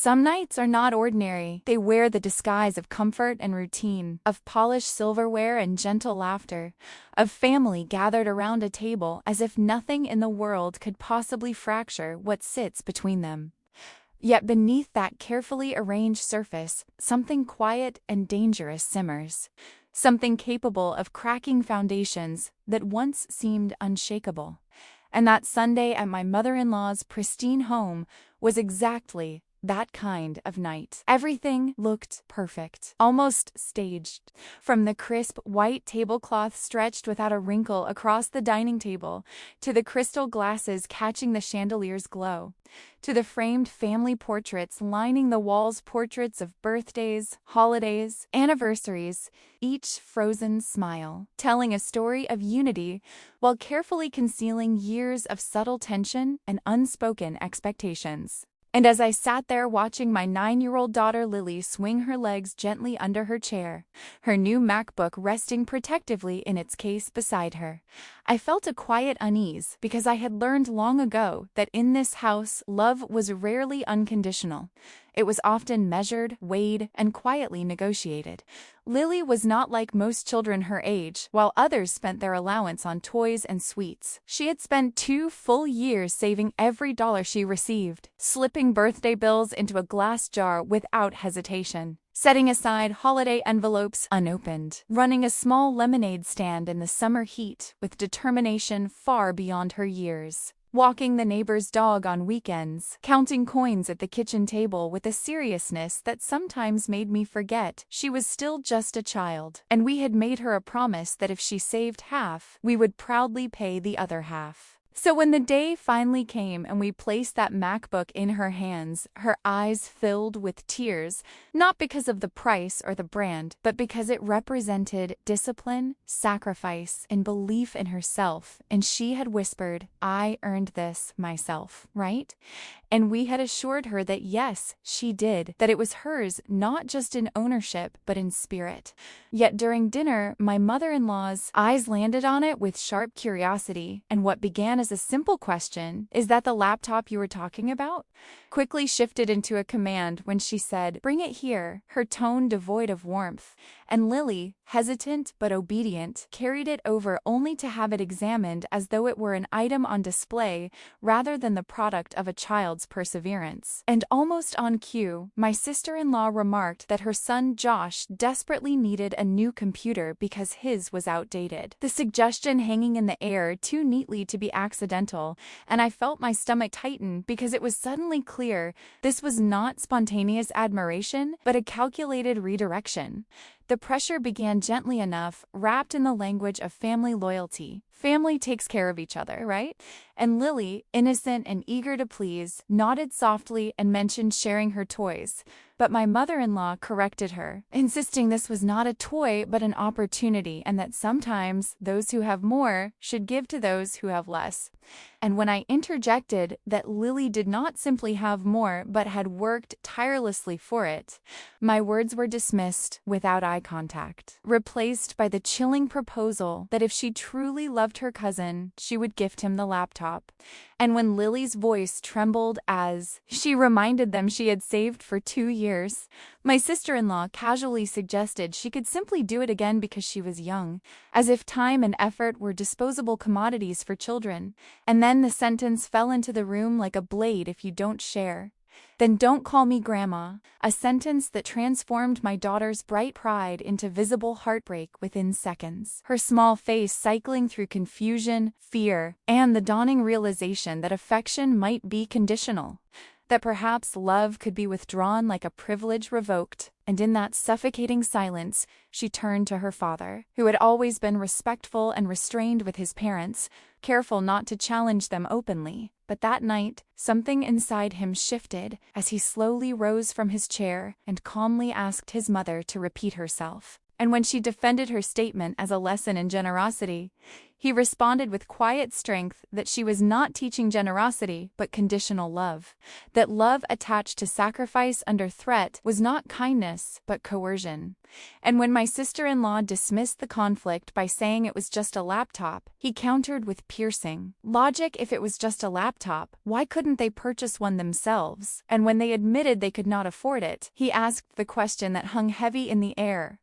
some nights are not ordinary. They wear the disguise of comfort and routine, of polished silverware and gentle laughter, of family gathered around a table as if nothing in the world could possibly fracture what sits between them. Yet beneath that carefully arranged surface, something quiet and dangerous simmers. Something capable of cracking foundations that once seemed unshakable. And that Sunday at my mother-in-law's pristine home was exactly that kind of night. Everything looked perfect, almost staged. From the crisp white tablecloth stretched without a wrinkle across the dining table, to the crystal glasses catching the chandelier's glow, to the framed family portraits lining the walls, portraits of birthdays, holidays, anniversaries, each frozen smile, telling a story of unity while carefully concealing years of subtle tension and unspoken expectations. And as I sat there watching my 9-year-old daughter Lily swing her legs gently under her chair, her new MacBook resting protectively in its case beside her, I felt a quiet unease because I had learned long ago that in this house love was rarely unconditional. It was often measured, weighed, and quietly negotiated. Lily was not like most children her age. While others spent their allowance on toys and sweets, she had spent 2 full years saving every dollar she received, slipping birthday bills into a glass jar without hesitation, setting aside holiday envelopes unopened, running a small lemonade stand in the summer heat with determination far beyond her years, walking the neighbor's dog on weekends, counting coins at the kitchen table with a seriousness that sometimes made me forget she was still just a child, and we had made her a promise that if she saved half, we would proudly pay the other half. So when the day finally came and we placed that MacBook in her hands, her eyes filled with tears, not because of the price or the brand, but because it represented discipline, sacrifice, and belief in herself. And she had whispered, "I earned this myself," right? And we had assured her that yes, she did, that it was hers not just in ownership, but in spirit. Yet during dinner, my mother-in-law's eyes landed on it with sharp curiosity, and what began as a simple question, "Is that the laptop you were talking about?" quickly shifted into a command when she said, "Bring it here," her tone devoid of warmth. And Lily, hesitant but obedient, carried it over only to have it examined as though it were an item on display rather than the product of a child's perseverance. And almost on cue, my sister-in-law remarked that her son Josh desperately needed a new computer because his was outdated. The suggestion hanging in the air too neatly to be accidental, and I felt my stomach tighten because it was suddenly clear this was not spontaneous admiration, but a calculated redirection. The pressure began gently enough, wrapped in the language of family loyalty. Family takes care of each other, right? And Lily, innocent and eager to please, nodded softly and mentioned sharing her toys. But my mother-in-law corrected her, insisting this was not a toy but an opportunity, and that sometimes those who have more should give to those who have less. And when I interjected that Lily did not simply have more but had worked tirelessly for it, my words were dismissed without eye contact, replaced by the chilling proposal that if she truly loved her cousin, she would gift him the laptop. And when Lily's voice trembled as she reminded them she had saved for 2 years, my sister-in-law casually suggested she could simply do it again because she was young, as if time and effort were disposable commodities for children. And then the sentence fell into the room like a blade: "If you don't share, then don't call me Grandma," a sentence that transformed my daughter's bright pride into visible heartbreak within seconds, her small face cycling through confusion, fear, and the dawning realization that affection might be conditional, that perhaps love could be withdrawn like a privilege revoked. And in that suffocating silence, she turned to her father, who had always been respectful and restrained with his parents, careful not to challenge them openly. But that night, something inside him shifted as he slowly rose from his chair and calmly asked his mother to repeat herself. and when she defended her statement as a lesson in generosity, he responded with quiet strength that she was not teaching generosity but conditional love, that love attached to sacrifice under threat was not kindness but coercion. And when my sister-in-law dismissed the conflict by saying it was just a laptop, he countered with piercing logic. If it was just a laptop, why couldn't they purchase one themselves? And when they admitted they could not afford it, he asked the question that hung heavy in the air: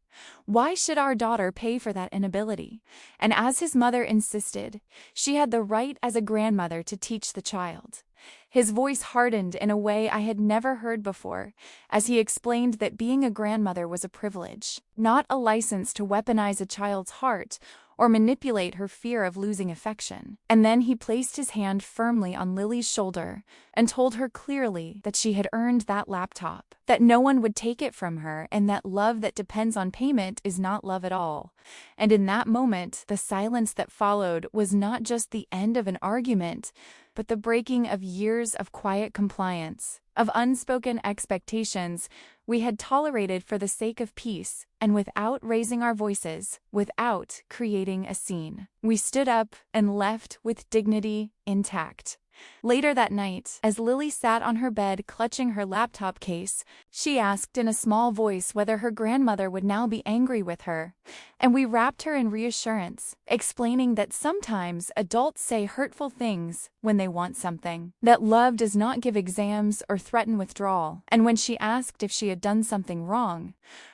why should our daughter pay for that inability? And as his mother insisted, she had the right as a grandmother to teach the child. His voice hardened in a way I had never heard before, as he explained that being a grandmother was a privilege, not a license to weaponize a child's heart or manipulate her fear of losing affection. And then he placed his hand firmly on Lily's shoulder and told her clearly that she had earned that laptop, that no one would take it from her, and that love that depends on payment is not love at all. And in that moment, the silence that followed was not just the end of an argument, but the breaking of years of quiet compliance, of unspoken expectations we had tolerated for the sake of peace, and without raising our voices, without creating a scene. We stood up and left with dignity intact. Later that night, as Lily sat on her bed clutching her laptop case, she asked in a small voice whether her grandmother would now be angry with her, and we wrapped her in reassurance, explaining that sometimes adults say hurtful things when they want something, that love does not give exams or threaten withdrawal. And when she asked if she had done something wrong,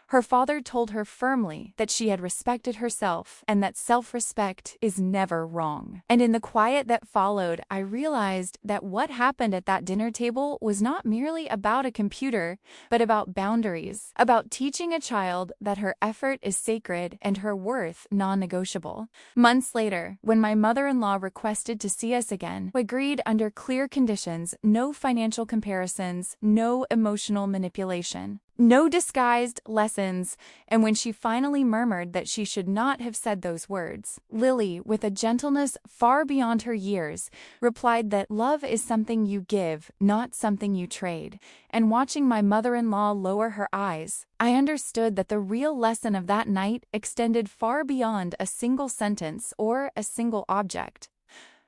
her father told her firmly that she had respected herself and that self-respect is never wrong. And in the quiet that followed, I realized that what happened at that dinner table was not merely about a computer, but about boundaries, about teaching a child that her effort is sacred and her worth non-negotiable. Months later, when my mother-in-law requested to see us again, we agreed under clear conditions: no financial comparisons, no emotional manipulation, no disguised lessons. And when she finally murmured that she should not have said those words, Lily, with a gentleness far beyond her years, replied that love is something you give, not something you trade. And watching my mother-in-law lower her eyes, I understood that the real lesson of that night extended far beyond a single sentence or a single object.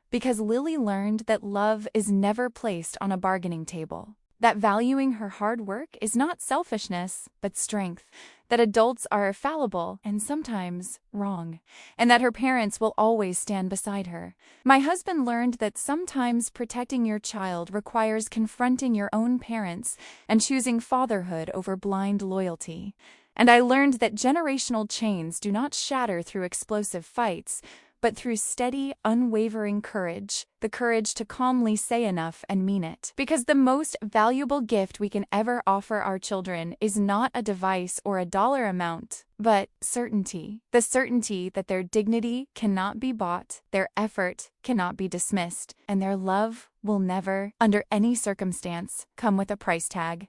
Because Lily learned that love is never placed on a bargaining table, that valuing her hard work is not selfishness, but strength, that adults are fallible and sometimes wrong, and that her parents will always stand beside her. My husband learned that sometimes protecting your child requires confronting your own parents and choosing fatherhood over blind loyalty. And I learned that generational chains do not shatter through explosive fights, but through steady, unwavering courage, the courage to calmly say enough and mean it. Because the most valuable gift we can ever offer our children is not a device or a dollar amount, but certainty. The certainty that their dignity cannot be bought, their effort cannot be dismissed, and their love will never, under any circumstance, come with a price tag.